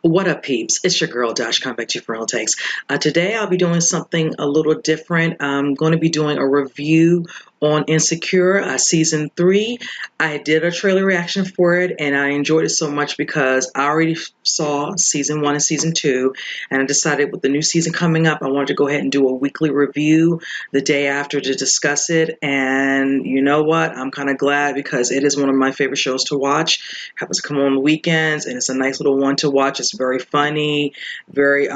What up, peeps? It's your girl, Dash, coming back to you for Real Takes. Today, I'll be doing something a little different. I'm going to be doing a review on Insecure Season 3. I did a trailer reaction for it, and I enjoyed it so much because I already saw Season 1 and Season 2, and I decided with the new season coming up, I wanted to go ahead and do a weekly review the day after to discuss it. And you know what? I'm kind of glad because it is one of my favorite shows to watch. It happens to come on the weekends, and it's a nice little one to watch. It's very funny, very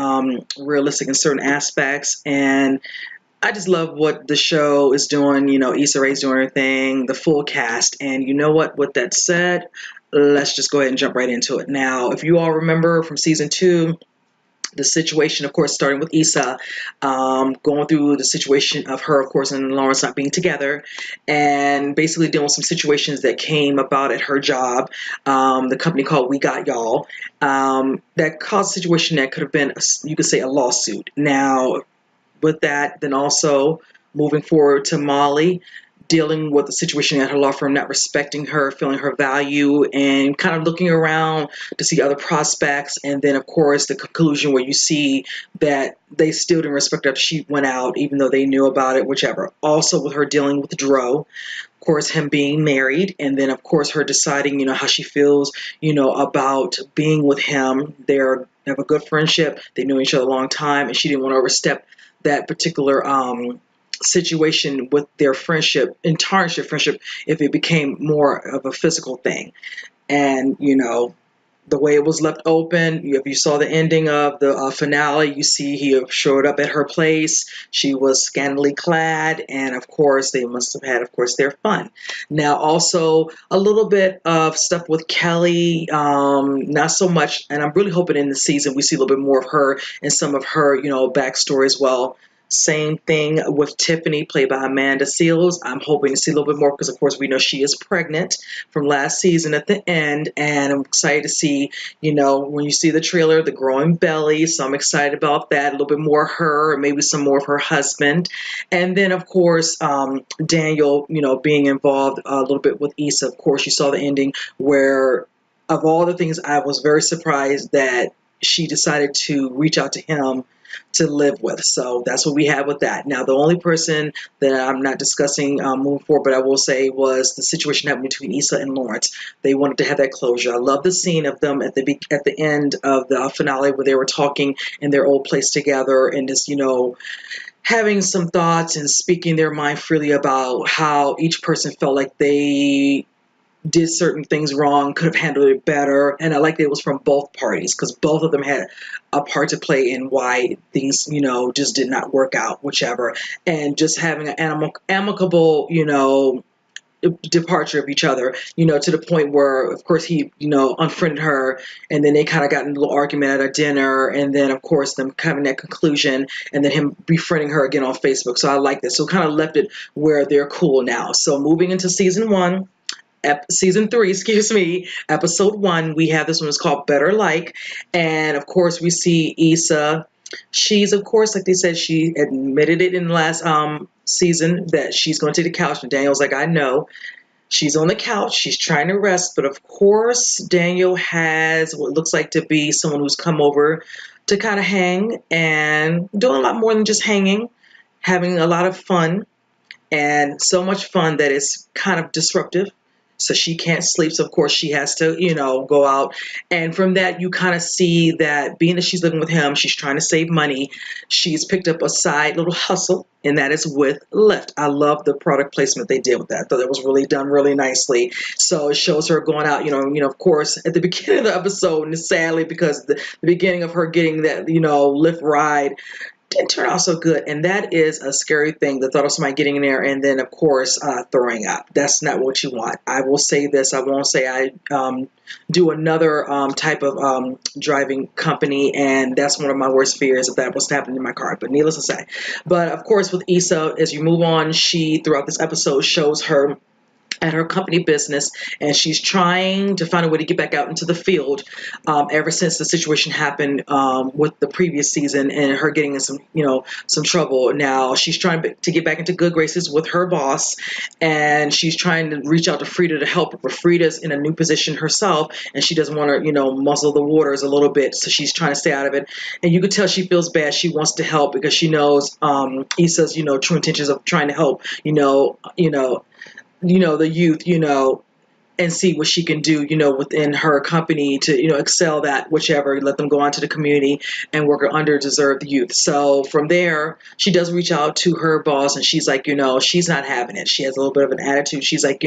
realistic in certain aspects, and I just love what the show is doing. You know, Issa Rae's doing her thing, the full cast. And you know what? With that said, let's just go ahead and jump right into it. Now, if you all remember from season 2, the situation, of course, starting with Issa, going through the situation of her, of course, and Lawrence not being together, and basically dealing with some situations that came about at her job, the company called We Got Y'all, that caused a situation that could have been, you could say, a lawsuit. Now, with that, then also moving forward to Molly, dealing with the situation at her law firm, not respecting her, feeling her value, and kind of looking around to see other prospects. And then, of course, the conclusion where you see that they still didn't respect her after she went out, even though they knew about it, whichever. Also, with her dealing with Dro, of course, him being married, and then, of course, her deciding, how she feels, about being with him. They have a good friendship. They know each other a long time, and she didn't want to overstep that particular situation with their friendship and tarnish their friendship if it became more of a physical thing. And the way it was left open, if you saw the ending of the finale, you see he showed up at her place. She was scantily clad, and of course they must have had, of course, their fun. Now, also a little bit of stuff with Kelly, not so much, and I'm really hoping in the season we see a little bit more of her and some of her backstory as well. Same thing with Tiffany, played by Amanda Seales. I'm hoping to see a little bit more because, of course, we know she is pregnant from last season at the end. And I'm excited to see, when you see the trailer, the growing belly. So I'm excited about that. A little bit more of her, or maybe some more of her husband. And then, of course, Daniel, being involved a little bit with Issa. Of course, you saw the ending where, of all the things, I was very surprised that she decided to reach out to him to live with. So that's what we have with that. Now, the only person that I'm not discussing moving forward, but I will say, was the situation happening between Issa and Lawrence. They wanted to have that closure. I love the scene of them at the end of the finale where they were talking in their old place together and just, having some thoughts and speaking their mind freely about how each person felt like they did certain things wrong, could have handled it better. And I liked it was from both parties because both of them had a part to play in why things, just did not work out, whichever. And just having an amicable, departure of each other, to the point where, of course, he, unfriended her, and then they kind of got in a little argument at a dinner, and then, of course, them having that conclusion, and then him befriending her again on Facebook. So I like this. So kind of left it where they're cool now. So moving into season 3, episode 1, we have this one is called Better Like, and of course we see Issa. She's, of course, like they said, she admitted it in the last season that she's going to the couch, and Daniel's like, I know. She's on the couch, she's trying to rest, but of course Daniel has what looks like to be someone who's come over to kind of hang and doing a lot more than just hanging, having a lot of fun, and so much fun that it's kind of disruptive. So she can't sleep. So, of course, she has to, go out. And from that, you kind of see that being that she's living with him, she's trying to save money. She's picked up a side little hustle, and that is with Lyft. I love the product placement they did with that. I thought it was really done really nicely. So it shows her going out, of course, at the beginning of the episode, and sadly, because the beginning of her getting that, Lyft ride didn't turn out so good, and that is a scary thing. The thought of somebody getting in there and then, of course, throwing up. That's not what you want. I will say this. I won't say I do another type of driving company, and that's one of my worst fears if that was happening in my car. But needless to say. But, of course, with Issa, as you move on, she, throughout this episode, shows her at her company business, and she's trying to find a way to get back out into the field. Ever since the situation happened with the previous season and her getting in some trouble. Now she's trying to get back into good graces with her boss, and she's trying to reach out to Frida to help her. But Frida's in a new position herself, and she doesn't want to muzzle the waters a little bit, so she's trying to stay out of it. And you could tell she feels bad. She wants to help because she knows Issa's true intentions of trying to help the youth, and see what she can do, within her company to, excel that, whichever, let them go on to the community and work with underdeserved youth. So from there, she does reach out to her boss, and she's like, she's not having it. She has a little bit of an attitude. She's like,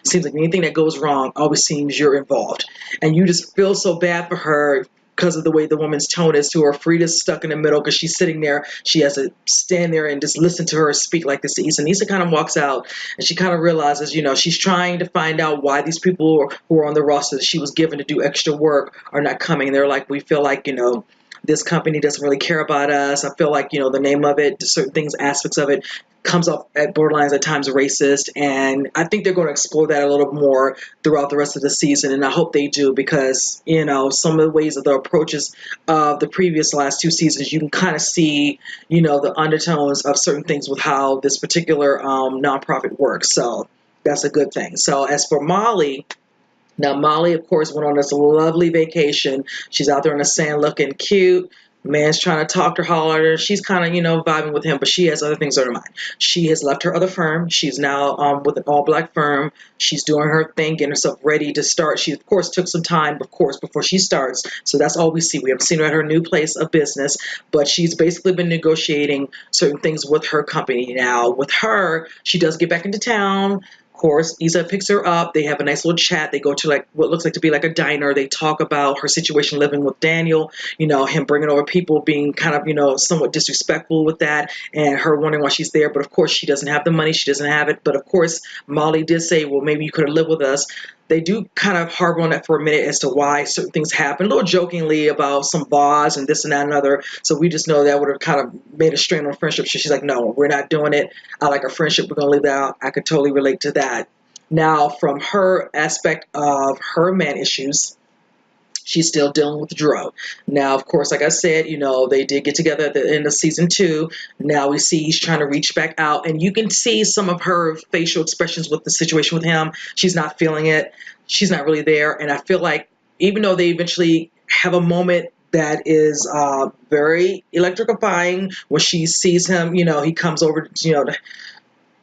seems like anything that goes wrong always seems you're involved. And you just feel so bad for her because of the way the woman's tone is to her. Frida's stuck in the middle because she's sitting there. She has to stand there and just listen to her speak like this to Issa. And Issa kind of walks out, and she kind of realizes, she's trying to find out why these people who are on the roster that she was given to do extra work are not coming. And they're like, we feel like, this company doesn't really care about us. I feel like, the name of it, certain things, aspects of it comes off at borderlines at times racist. And I think they're going to explore that a little more throughout the rest of the season. And I hope they do, because, some of the ways of the approaches of the previous last two seasons, you can kind of see, the undertones of certain things with how this particular nonprofit works. So that's a good thing. So as for Molly, now, Molly, of course, went on this lovely vacation. She's out there in the sand looking cute. Man's trying to talk to her, holler at her. She's kind of, vibing with him, but she has other things on her mind. She has left her other firm. She's now with an all-black firm. She's doing her thing, getting herself ready to start. She, of course, took some time, of course, before she starts. So that's all we see. We haven't seen her at her new place of business, but she's basically been negotiating certain things with her company. Now, with her, she does get back into town. Course, Issa picks her up. They have a nice little chat. They go to like what looks like to be like a diner. They talk about her situation living with Daniel, him bringing over people, being kind of, somewhat disrespectful with that, and her wondering why she's there. But of course, she doesn't have the money. She doesn't have it. But of course, Molly did say, well, maybe you could have lived with us. They do kind of harbor on that for a minute as to why certain things happen, a little jokingly about some bars and this and that and other. So we just know that would have kind of made a strain on friendship. So she's like, no, we're not doing it. I like our friendship. We're going to leave that out. I could totally relate to that. Now, from her aspect of her man issues, she's still dealing with Dro. Now, of course, like I said, they did get together at the end of season 2. Now we see he's trying to reach back out, and you can see some of her facial expressions with the situation with him. She's not feeling it. She's not really there. And I feel like even though they eventually have a moment that is very electrifying when she sees him, he comes over,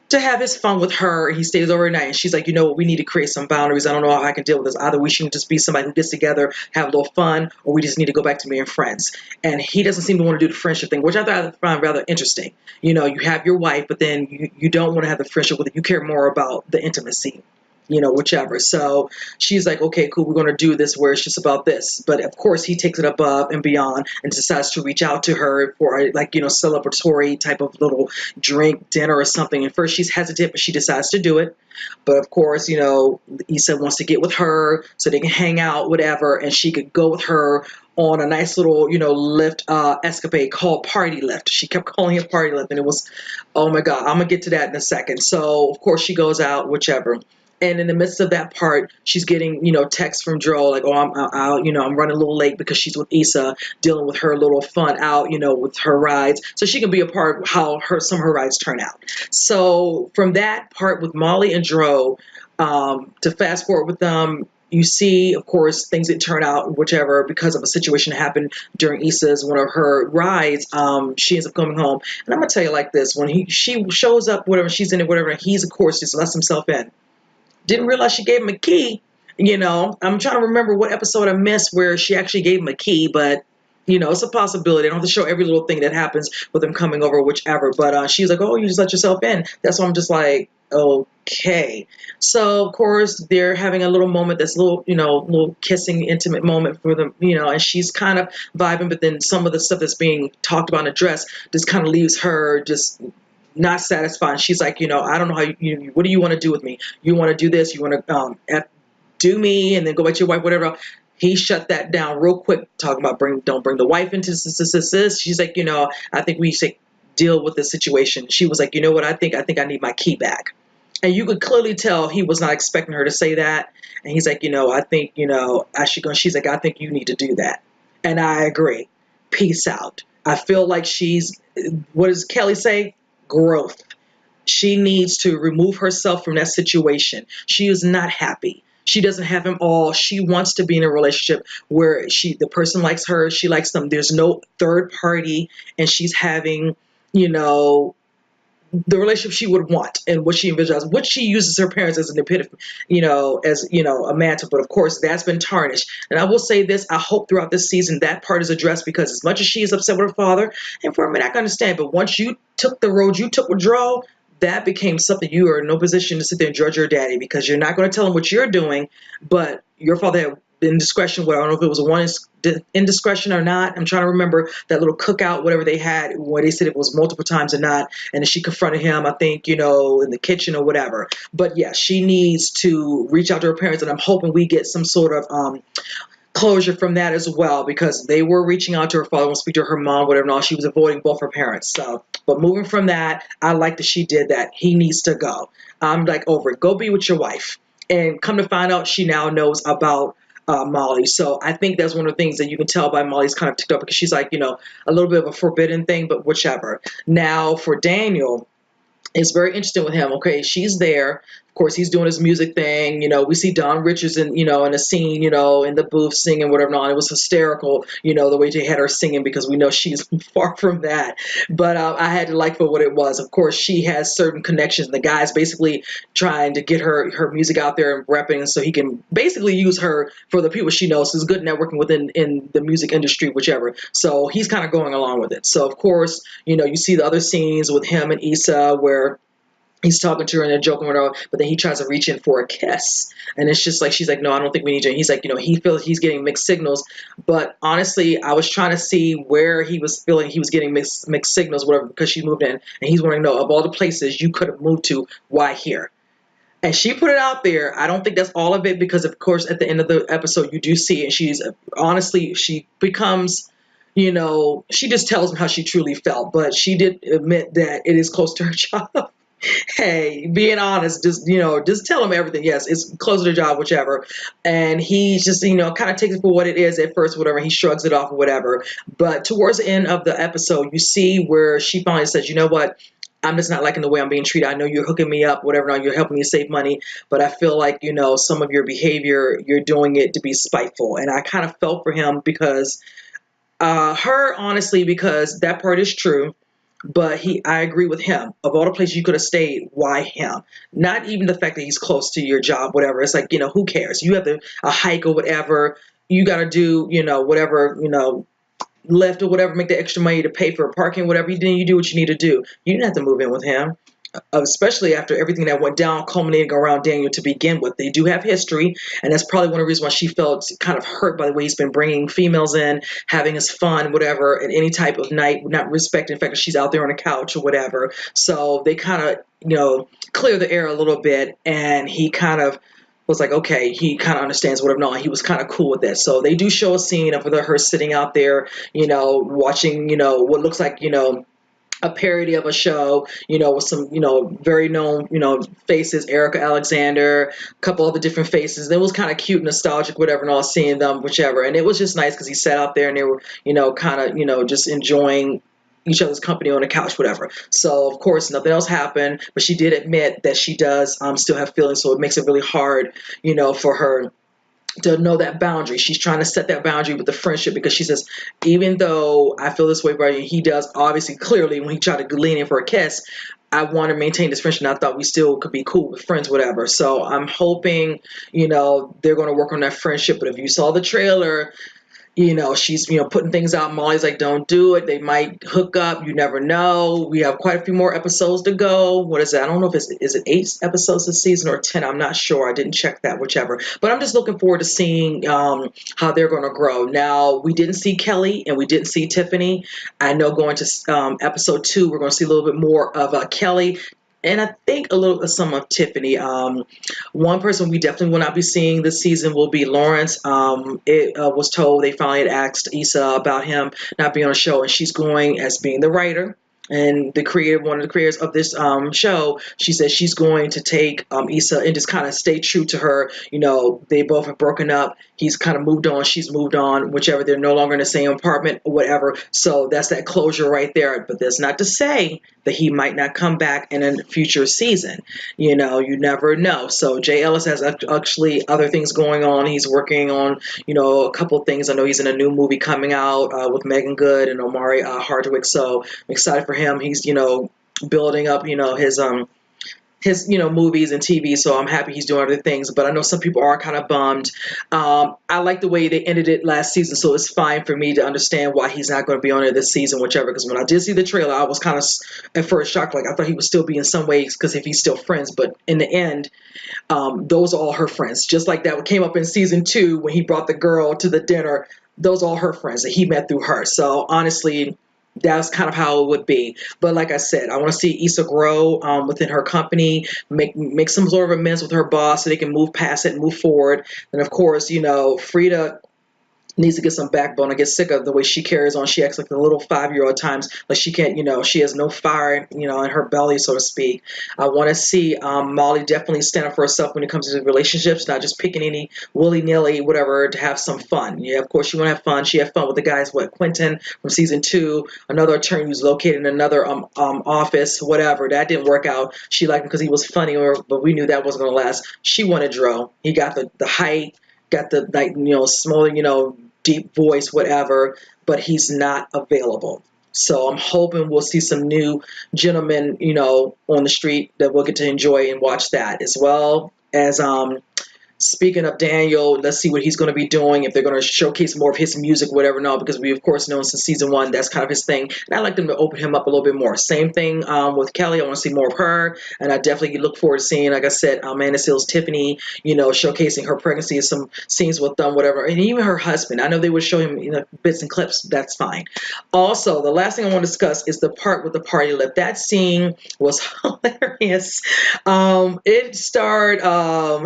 to have his fun with her. He stays overnight, and she's like, we need to create some boundaries. I don't know how I can deal with this. Either we should just be somebody who gets together, have a little fun, or we just need to go back to being friends. And he doesn't seem to want to do the friendship thing, which I find rather interesting. You have your wife, but then you don't want to have the friendship with it. You care more about the intimacy, whichever. So she's like, okay, cool, we're going to do this where it's just about this. But of course, he takes it above and beyond and decides to reach out to her for a, celebratory type of little drink, dinner or something. And first she's hesitant, but she decides to do it. But of course, Issa wants to get with her so they can hang out, whatever. And she could go with her on a nice little, lift escapade called Party Lift. She kept calling it Party Lift, and it was, oh my God, I'm going to get to that in a second. So of course she goes out, whichever. And in the midst of that part, she's getting, texts from Dro, like, oh, I'm out, I'm running a little late because she's with Issa, dealing with her little fun out, with her rides. So she can be a part of how some of her rides turn out. So from that part with Molly and Dro, to fast forward with them, you see, of course, things that turn out, whichever, because of a situation that happened during Issa's one of her rides. She ends up coming home. And I'm going to tell you like this. When she shows up, whatever, she's in it, whatever, he's, of course, just lets himself in. Didn't realize she gave him a key. I'm trying to remember what episode I missed where she actually gave him a key, but it's a possibility. I don't have to show every little thing that happens with him coming over, whichever. But she's like, oh, you just let yourself in. That's why I'm just like, okay. So of course they're having a little moment, that's a little kissing, intimate moment for them, and she's kind of vibing, but then some of the stuff that's being talked about in the dress just kind of leaves her just not satisfied. She's like, I don't know how what do you want to do with me? You want to do this? You want to do me and then go back to your wife, whatever. He shut that down real quick, talking about don't bring the wife into this. She's like, I think we should deal with this situation. She was like, you know what? I think I need my key back. And you could clearly tell he was not expecting her to say that. And he's like, I think, I should go. She's like, I think you need to do that. And I agree. Peace out. I feel like what does Kelly say? Growth. She needs to remove herself from that situation. She is not happy. She doesn't have him all. She wants to be in a relationship where the person likes her, she likes them. There's no third party, and she's having, you know, the relationship she would want and what she envisions, what she uses her parents as an epitome, a mantle. But of course, that's been tarnished. And I will say this: I hope throughout this season that part is addressed, because as much as she is upset with her father, and for a minute I can understand, but once you took the road you took with Joe, that became something you are in no position to sit there and judge your daddy, because you're not going to tell him what you're doing, but your father had indiscretion. Well, I don't know if it was one indiscretion or not. I'm trying to remember that little cookout, whatever they had, where they said it was multiple times or not. And then she confronted him, I think, in the kitchen or whatever. But yeah, she needs to reach out to her parents, and I'm hoping we get some sort of closure from that as well, because they were reaching out to her father, want to speak to her mom, whatever, and all. She was avoiding both her parents. So, but moving from that, I like that she did that. He needs to go. I'm like, over it. Go be with your wife. And come to find out, she now knows about Molly. So I think that's one of the things that you can tell by Molly's kind of ticked up, because she's like, a little bit of a forbidden thing, but whichever. Now for Daniel, it's very interesting with him. Okay, she's there. Of course, he's doing his music thing. We see Don Richards in a scene, in the booth singing, whatever. And it was hysterical, the way they had her singing, because we know she's far from that. But I had to like for what it was. Of course, she has certain connections. The guy's basically trying to get her music out there and repping, so he can basically use her for the people she knows. Is good networking within in the music industry, whichever. So he's kind of going along with it. So of course, you see the other scenes with him and Issa where he's talking to her and they're joking with her, but then he tries to reach in for a kiss. And it's just like, she's like, no, I don't think we need you. And he's like, he feels he's getting mixed signals. But honestly, I was trying to see where he was feeling he was getting mixed signals, whatever, because she moved in. And he's wanting to know, of all the places you could have moved to, why here? And she put it out there. I don't think that's all of it, because of course, at the end of the episode, you do see, and she's honestly, she becomes, she just tells him how she truly felt. But she did admit that it is close to her job. Hey, being honest, just tell him everything. Yes, it's close to the job, whichever. And he just, kind of takes it for what it is at first, whatever. He shrugs it off or whatever. But towards the end of the episode, you see where she finally says, you know what? I'm just not liking the way I'm being treated. I know you're hooking me up, whatever. Now you're helping me save money, but I feel like, some of your behavior, you're doing it to be spiteful. And I kind of felt for him because honestly, because that part is true. But I agree with him. Of all the places you could have stayed, why him? Not even the fact that he's close to your job, whatever. It's like, who cares? You have a hike or whatever. You got to do, whatever, left or whatever, make the extra money to pay for parking, whatever. Then you do what you need to do. You didn't have to move in with him. Especially after everything that went down, culminating around Daniel to begin with. They do have history, and that's probably one of the reasons why she felt kind of hurt by the way he's been bringing females in, having his fun, whatever, at any type of night, not respecting the fact that she's out there on a couch or whatever. So they kind of, clear the air a little bit, and he kind of was like, okay, he kind of understands what I'm not. He was kind of cool with that. So they do show a scene of her sitting out there, watching, what looks like, a parody of a show, with some, very known, faces, Erica Alexander, a couple of the different faces. It was kind of cute, nostalgic, whatever, and all seeing them, whichever. And it was just nice because he sat out there and they were, kind of, just enjoying each other's company on the couch, whatever. So of course nothing else happened, but she did admit that she does still have feelings. So it makes it really hard, for her to know that boundary. She's trying to set that boundary with the friendship, because she says, even though I feel this way about you, he does obviously clearly when he tried to lean in for a kiss, I want to maintain this friendship. And I thought we still could be cool with friends, whatever. So I'm hoping, they're going to work on that friendship. But if you saw the trailer, she's, putting things out. Molly's like, don't do it. They might hook up. You never know. We have quite a few more episodes to go. What is it? I don't know if is it 8 episodes this season or 10. I'm not sure. I didn't check that, whichever. But I'm just looking forward to seeing how they're going to grow. Now, we didn't see Kelly and we didn't see Tiffany. I know going to episode 2, we're going to see a little bit more of Kelly. And I think a little some of Tiffany. One person we definitely will not be seeing this season will be Lawrence. It was told they finally had asked Issa about him not being on a show, and she's going as being the writer. and one of the creators of this show, she says she's going to take Issa and just kind of stay true to her. They both have broken up. He's kind of moved on. She's moved on. Whichever, they're no longer in the same apartment or whatever. So that's that closure right there. But that's not to say that he might not come back in a future season. You never know. So Jay Ellis has actually other things going on. He's working on a couple things. I know he's in a new movie coming out with Megan Good and Omari Hardwick. So I'm excited for him. He's building up his movies and TV, so I'm happy he's doing other things. But I know some people are kind of bummed. I like the way they ended it last season, so it's fine for me to understand why he's not going to be on it this season, whichever. Because when I did see the trailer, I was kind of at first shocked. Like, I thought he would still be in some ways, because if he's still friends, but in the end, those are all her friends. Just like that came up in season 2 when he brought the girl to the dinner. Those are all her friends that he met through her. So honestly, that's kind of how it would be. But like I said, I want to see Issa grow within her company, make some sort of amends with her boss so they can move past it and move forward. And of course, Frida needs to get some backbone. I get sick of the way she carries on. She acts like a little 5-year-old at times, like she can't, she has no fire, in her belly, so to speak. I want to see Molly definitely stand up for herself when it comes to relationships, not just picking any willy-nilly, whatever, to have some fun. Yeah, of course, she want to have fun. She had fun with the guys, Quentin from season 2, another attorney who's located in another office, whatever. That didn't work out. She liked him because he was funny, but we knew that wasn't going to last. She wanted Dro. He got the height, got the smaller, deep voice, whatever, but he's not available. So I'm hoping we'll see some new gentlemen, on the street that we'll get to enjoy and watch that, as well as speaking of Daniel, let's see what he's going to be doing, if they're going to showcase more of his music, whatever. No, because we, of course, know since season 1, that's kind of his thing. And I'd like them to open him up a little bit more. Same thing with Kelly. I want to see more of her. And I definitely look forward to seeing, like I said, Amanda Seales' Tiffany, showcasing her pregnancy and some scenes with them, whatever. And even her husband. I know they would show him, bits and clips. That's fine. Also, the last thing I want to discuss is the part with the party lip. That scene was hilarious. It starred,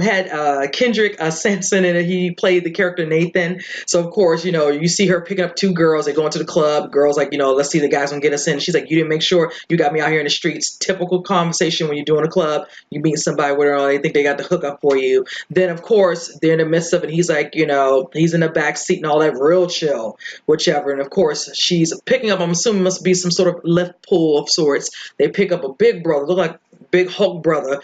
had Kendrick Sampson in it. He played the character Nathan. So of course, you see her picking up 2 girls. They go into the club. Girls like, let's see the guys gonna get us in. She's like, you didn't make sure you got me out here in the streets. Typical conversation when you're doing a club. You meet somebody where they think they got the hookup for you. Then of course they're in the midst of it. He's like, he's in the back seat and all that, real chill, whichever. And of course she's picking up. I'm assuming it must be some sort of lift pool of sorts. They pick up a big brother, look like big Hulk brother.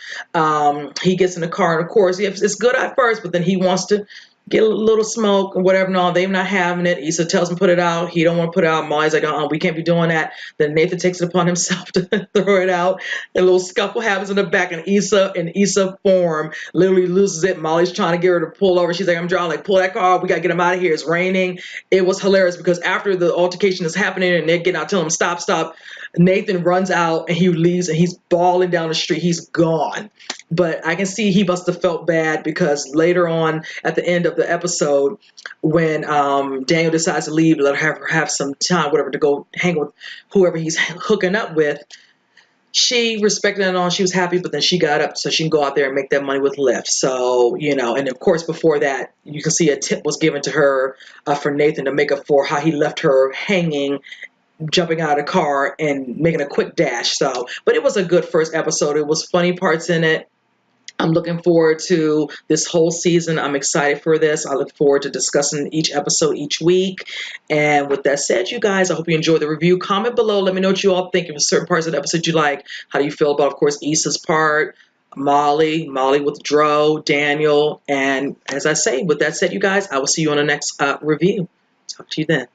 He gets in the car, and of course it's good at first, but then he wants to get a little smoke and whatever. No, they're not having it. Issa tells him put it out. He don't want to put it out. Molly's like, we can't be doing that. Then Nathan takes it upon himself to throw it out. A little scuffle happens in the back, and Issa form literally loses it. Molly's trying to get her to pull over. She's like, I'm driving. Like, pull that car. We gotta get him out of here. It's raining. It was hilarious because after the altercation is happening and they're getting out, telling him stop. Nathan runs out and he leaves and he's bawling down the street. He's gone. But I can see he must have felt bad because later on at the end of the episode, when Daniel decides to leave, let her have some time, whatever, to go hang with whoever he's hooking up with, she respected it and all. She was happy, but then she got up so she can go out there and make that money with Lyft. So, and of course, before that, you can see a tip was given to her for Nathan to make up for how he left her hanging, jumping out of the car and making a quick dash. So, but it was a good first episode. It was funny parts in it. I'm looking forward to this whole season. I'm excited for this. I look forward to discussing each episode each week. And with that said, you guys, I hope you enjoyed the review. Comment below. Let me know what you all think of certain parts of the episode you like. How do you feel about, of course, Issa's part, Molly with Dro, Daniel. And as I say, with that said, you guys, I will see you on the next review. Talk to you then.